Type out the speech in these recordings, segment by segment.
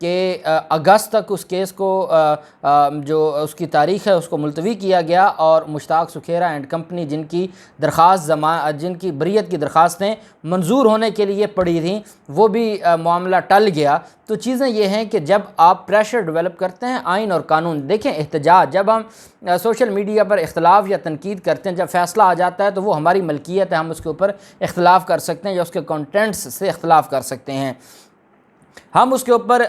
کہ اگست تک اس کیس کو جو اس کی تاریخ ہے اس کو ملتوی کیا گیا، اور مشتاق سکھیرا اینڈ کمپنی جن کی جن کی بریت کی درخواستیں منظور ہونے کے لیے پڑی تھیں، وہ بھی معاملہ ٹل گیا۔ تو چیزیں یہ ہیں کہ جب آپ پریشر ڈیولپ کرتے ہیں آئین اور قانون، دیکھیں احتجاج، جب ہم سوشل میڈیا پر اختلاف یا تنقید کرتے ہیں، جب فیصلہ آ جاتا ہے تو وہ ہماری ملکیت ہے، ہم اس کے اوپر اختلاف کر سکتے ہیں یا اس کے کنٹینٹس سے اختلاف کر سکتے ہیں، ہم اس کے اوپر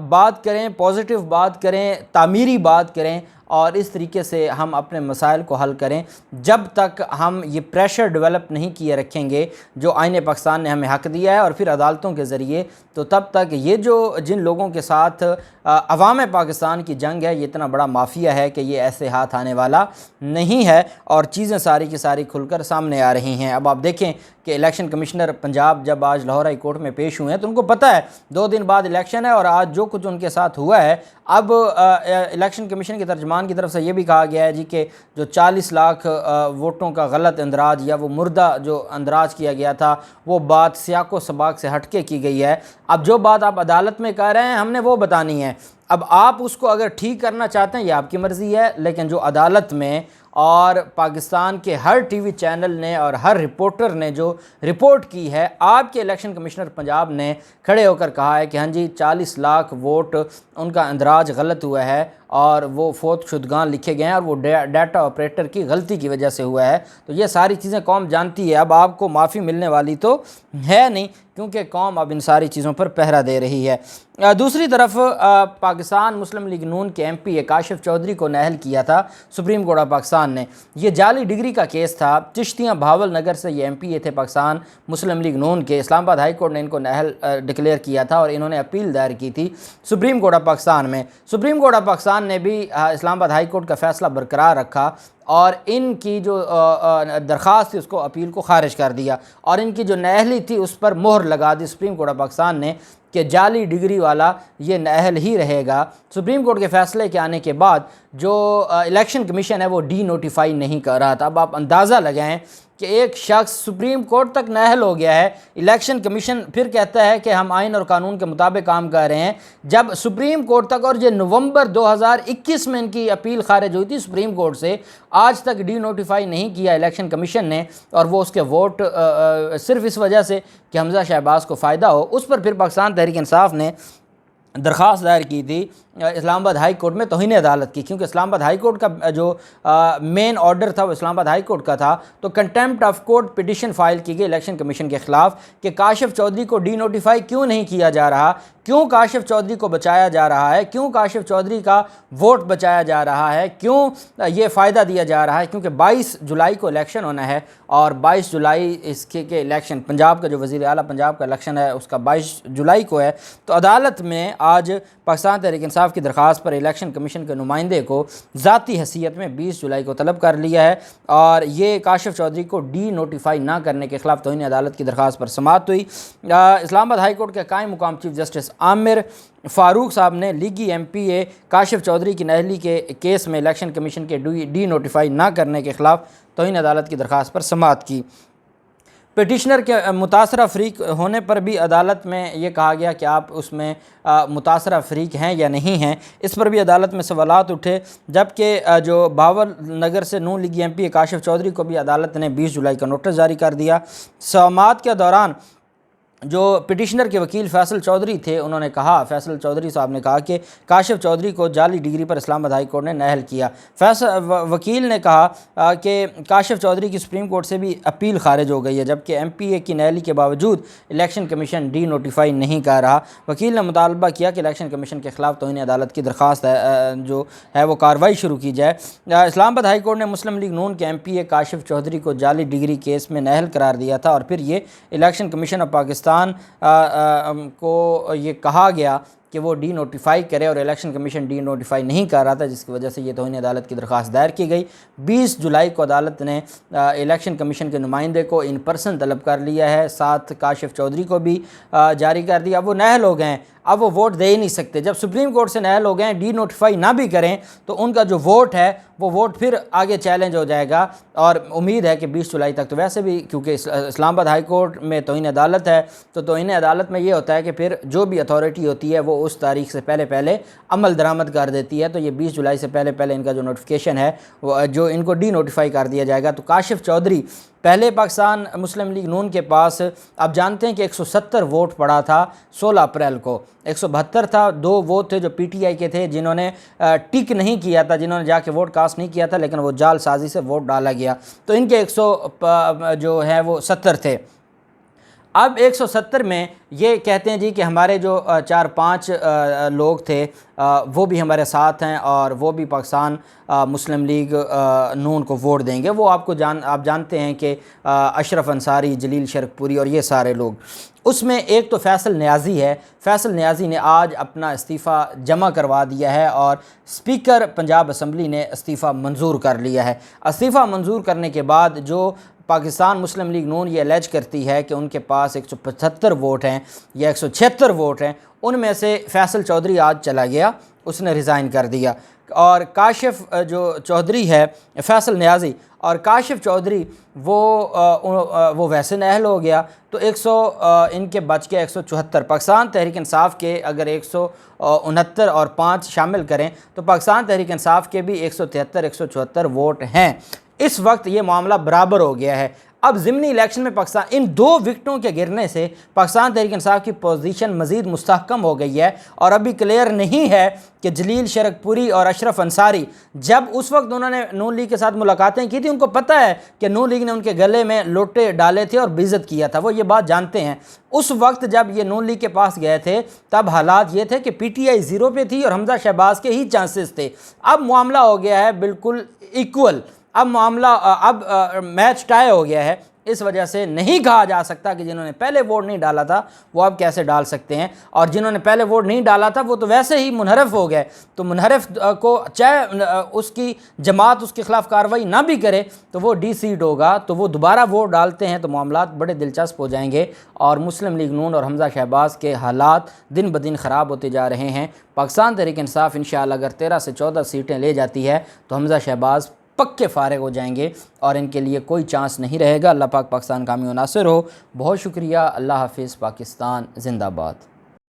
بات کریں، پازیٹیو بات کریں، تعمیری بات کریں، اور اس طریقے سے ہم اپنے مسائل کو حل کریں۔ جب تک ہم یہ پریشر ڈیولپ نہیں کیے رکھیں گے جو آئین پاکستان نے ہمیں حق دیا ہے اور پھر عدالتوں کے ذریعے، تو تب تک یہ جو جن لوگوں کے ساتھ عوام پاکستان کی جنگ ہے، یہ اتنا بڑا مافیا ہے کہ یہ ایسے ہاتھ آنے والا نہیں ہے، اور چیزیں ساری کی ساری کھل کر سامنے آ رہی ہیں۔ اب آپ دیکھیں کہ الیکشن کمشنر پنجاب جب آج لاہور ہائی کورٹ میں پیش ہوئے ہیں تو ان کو پتہ ہے 2 دن بعد الیکشن ہے، اور آج جو کچھ ان کے ساتھ ہوا ہے، اب الیکشن کمیشن کے ترجمان کی طرف سے یہ بھی کہا گیا ہے جی کہ جو 40 لاکھ ووٹوں کا غلط اندراج یا وہ مردہ جو اندراج کیا گیا تھا، وہ بات سیاق و سباق سے ہٹ کے کی گئی ہے۔ اب جو بات آپ عدالت میں کہہ رہے ہیں ہم نے وہ بتانی ہے، اب آپ اس کو اگر ٹھیک کرنا چاہتے ہیں یہ آپ کی مرضی ہے، لیکن جو عدالت میں اور پاکستان کے ہر ٹی وی چینل نے اور ہر رپورٹر نے جو رپورٹ کی ہے، آپ کے الیکشن کمشنر پنجاب نے کھڑے ہو کر کہا ہے کہ ہاں جی 40 لاکھ ووٹ ان کا اندراج غلط ہوا ہے اور وہ فوت شدگان لکھے گئے ہیں اور وہ ڈیٹا آپریٹر کی غلطی کی وجہ سے ہوا ہے۔ تو یہ ساری چیزیں قوم جانتی ہے، اب آپ کو معافی ملنے والی تو ہے نہیں، کیونکہ قوم اب ان ساری چیزوں پر پہرا دے رہی ہے۔ دوسری طرف پاکستان مسلم لیگ نون کے MP کاشف چودھری کو نااہل کیا تھا سپریم کورٹ آف پاکستان نے۔ یہ جعلی ڈگری کا کیس تھا، چشتیاں بھاول نگر سے یہ MP تھے پاکستان مسلم لیگ نون کے، اسلام آباد ہائی کورٹ نے ان کو نااہل ڈکلیئر کیا تھا اور انہوں نے اپیل دائر کی تھی سپریم کورٹ آف پاکستان میں۔ سپریم کورٹ آف پاکستان نے بھی اسلام آباد ہائی کورٹ کا فیصلہ برقرار رکھا اور ان کی جو درخواست تھی اس کو اپیل کو خارج کر دیا، اور ان کی جو نااہلی تھی اس پر مہر لگا دی سپریم کورٹ آف پاکستان نے کہ جعلی ڈگری والا یہ نااہل ہی رہے گا۔ سپریم کورٹ کے فیصلے کے آنے کے بعد جو الیکشن کمیشن ہے وہ ڈی نوٹیفائی نہیں کر رہا تھا۔ اب آپ اندازہ لگائیں کہ ایک شخص سپریم کورٹ تک نااہل ہو گیا ہے، الیکشن کمیشن پھر کہتا ہے کہ ہم آئین اور قانون کے مطابق کام کر رہے ہیں، جب سپریم کورٹ تک، اور یہ نومبر 2021 میں ان کی اپیل خارج ہوئی تھی سپریم کورٹ سے، آج تک ڈی نوٹیفائی نہیں کیا الیکشن کمیشن نے، اور وہ اس کے ووٹ صرف اس وجہ سے کہ حمزہ شہباز کو فائدہ ہو، اس پر پھر پاکستان تحریک انصاف نے درخواست دائر کی تھی اسلام آباد ہائی کورٹ میں توہین عدالت کی، کیونکہ اسلام آباد ہائی کورٹ کا جو مین آرڈر تھا وہ اسلام آباد ہائی کورٹ کا تھا، تو contempt of court petition file کی گئی الیکشن کمیشن کے خلاف کہ کاشف چودھری کو ڈی نوٹیفائی کیوں نہیں کیا جا رہا، کیوں کاشف چودھری کو بچایا جا رہا ہے، کیوں کاشف چودھری کا ووٹ بچایا جا رہا ہے، کیوں یہ فائدہ دیا جا رہا ہے، کیونکہ 22 جولائی کو الیکشن ہونا ہے، اور 22 جولائی اس کے الیکشن، پنجاب کا جو وزیر اعلیٰ پنجاب کا الیکشن ہے اس کا 22 جولائی کو ہے۔ تو عدالت میں آج پاکستان تحریک انصاف کی درخواست پر الیکشن کمیشن کے نمائندے کو ذاتی حیثیت میں 20 جولائی کو طلب کر لیا ہے، اور یہ کاشف چودھری کو ڈی نوٹیفائی نہ کرنے کے خلاف توہین عدالت کی درخواست پر سماعت ہوئی۔ اسلام آباد ہائی کورٹ کے قائم مقام چیف جسٹس عامر فاروق صاحب نے لیگی MP کاشف چودھری کی نااہلی کے کیس میں الیکشن کمیشن کے ڈی نوٹیفائی نہ کرنے کے خلاف توہین عدالت کی درخواست پر سماعت کی۔ پٹیشنر کے متاثرہ فریق ہونے پر بھی عدالت میں یہ کہا گیا کہ آپ اس میں متاثرہ فریق ہیں یا نہیں ہیں، اس پر بھی عدالت میں سوالات اٹھے، جبکہ جو بھاول نگر سے نون لیگی MP کاشف چودھری کو بھی عدالت نے 20 جولائی کا نوٹس جاری کر دیا۔ سماعت کے دوران جو پٹیشنر کے وکیل فیصل چودھری تھے انہوں نے کہا، فیصل چودھری صاحب نے کہا کہ کاشف چودھری کو جعلی ڈگری پر اسلام آباد ہائی کورٹ نے نااہل کیا۔ وکیل نے کہا کہ کاشف چودھری کی سپریم کورٹ سے بھی اپیل خارج ہو گئی ہے، جبکہ MP کی نااہلی کے باوجود الیکشن کمیشن ڈی نوٹیفائی نہیں کر رہا۔ وکیل نے مطالبہ کیا کہ الیکشن کمیشن کے خلاف توہین عدالت کی درخواست جو ہے وہ کارروائی شروع کی جائے۔ اسلام آباد ہائی کورٹ نے مسلم لیگ نون کے MP کاشف چودھری کو جعلی ڈگری کیس میں نااہل قرار دیا تھا، اور پھر یہ الیکشن کمیشن آف پاکستان کو یہ کہا گیا کہ وہ ڈی نوٹیفائی کرے، اور الیکشن کمیشن ڈی نوٹیفائی نہیں کر رہا تھا، جس کی وجہ سے یہ توہین عدالت کی درخواست دائر کی گئی۔ 20 جولائی کو عدالت نے الیکشن کمیشن کے نمائندے کو ان پرسن طلب کر لیا ہے، ساتھ کاشف چودھری کو بھی جاری کر دیا، وہ نااہل ہو گئے ہیں۔ اب وہ ووٹ دے ہی نہیں سکتے۔ جب سپریم کورٹ سے نئے لوگ ہیں ڈی نوٹیفائی نہ بھی کریں تو ان کا جو ووٹ ہے وہ ووٹ پھر آگے چیلنج ہو جائے گا، اور امید ہے کہ 20 جولائی تک، تو ویسے بھی کیونکہ اسلام آباد ہائی کورٹ میں توہین عدالت ہے، تو توہین عدالت میں یہ ہوتا ہے کہ پھر جو بھی اتھارٹی ہوتی ہے وہ اس تاریخ سے پہلے عمل درآمد کر دیتی ہے، تو یہ 20 جولائی سے پہلے ان کا جو نوٹیفیکیشن ہے وہ جو ان کو ڈی نوٹیفائی کر دیا جائے گا۔ تو کاشف چودھری پہلے پاکستان مسلم لیگ نون کے پاس آپ جانتے ہیں کہ 170 ووٹ پڑا تھا 16 اپریل کو، 172 تھا، 2 وہ تھے جو پی ٹی آئی کے تھے جنہوں نے ٹک نہیں کیا تھا، جنہوں نے جا کے ووٹ کاسٹ نہیں کیا تھا، لیکن وہ جعل سازی سے ووٹ ڈالا گیا، تو ان کے 100 جو ہے وہ 70 تھے۔ اب 170 میں یہ کہتے ہیں جی کہ ہمارے جو 4-5 لوگ تھے وہ بھی ہمارے ساتھ ہیں اور وہ بھی پاکستان مسلم لیگ نون کو ووٹ دیں گے۔ وہ آپ جانتے ہیں کہ اشرف انصاری، جلیل شرک پوری اور یہ سارے لوگ۔ اس میں ایک تو فیصل نیازی ہے، فیصل نیازی نے آج اپنا استعفیٰ جمع کروا دیا ہے اور اسپیکر پنجاب اسمبلی نے استعفیٰ منظور کر لیا ہے۔ استعفیٰ منظور کرنے کے بعد جو پاکستان مسلم لیگ نون یہ الیج کرتی ہے کہ ان کے پاس 175 ووٹ ہیں یا 176 ووٹ ہیں، ان میں سے فیصل چودھری آج چلا گیا، اس نے ریزائن کر دیا، اور کاشف جو چودھری ہے، فیصل نیازی اور کاشف چودھری وہ ویسے نااہل ہو گیا، تو ان کے بچ کے 174۔ پاکستان تحریک انصاف کے اگر 169 اور 5 شامل کریں تو پاکستان تحریک انصاف کے بھی 173 174 ووٹ ہیں۔ اس وقت یہ معاملہ برابر ہو گیا ہے۔ اب ضمنی الیکشن میں پاکستان ان 2 وکٹوں کے گرنے سے پاکستان تحریک انصاف کی پوزیشن مزید مستحکم ہو گئی ہے، اور ابھی کلیئر نہیں ہے کہ جلیل شرک پوری اور اشرف انصاری، جب اس وقت انہوں نے نون لیگ کے ساتھ ملاقاتیں کی تھی، ان کو پتہ ہے کہ نون لیگ نے ان کے گلے میں لوٹے ڈالے تھے اور بےعزت کیا تھا، وہ یہ بات جانتے ہیں۔ اس وقت جب یہ نون لیگ کے پاس گئے تھے تب حالات یہ تھے کہ پی ٹی آئی 0 پہ تھی اور حمزہ شہباز کے ہی چانسز تھے۔ اب معاملہ ہو گیا ہے بالکل ایکول، اب میچ ٹائی ہو گیا ہے، اس وجہ سے نہیں کہا جا سکتا کہ جنہوں نے پہلے ووٹ نہیں ڈالا تھا وہ اب کیسے ڈال سکتے ہیں، اور جنہوں نے پہلے ووٹ نہیں ڈالا تھا وہ تو ویسے ہی منحرف ہو گئے، تو منحرف کو چاہے اس کی جماعت اس کے خلاف کارروائی نہ بھی کرے تو وہ ڈی سیٹ ہوگا، تو وہ دوبارہ ووٹ ڈالتے ہیں تو معاملات بڑے دلچسپ ہو جائیں گے، اور مسلم لیگ نون اور حمزہ شہباز کے حالات دن بدن خراب ہوتے جا رہے ہیں۔ پاکستان تحریک انصاف انشاءاللہ اگر 13 سے 14 سیٹیں لے جاتی ہے تو حمزہ شہباز پکے فارغ ہو جائیں گے اور ان کے لیے کوئی چانس نہیں رہے گا۔ اللہ پاک پاکستان کامیاب و ناصر ہو۔ بہت شکریہ، اللہ حافظ، پاکستان زندہ باد۔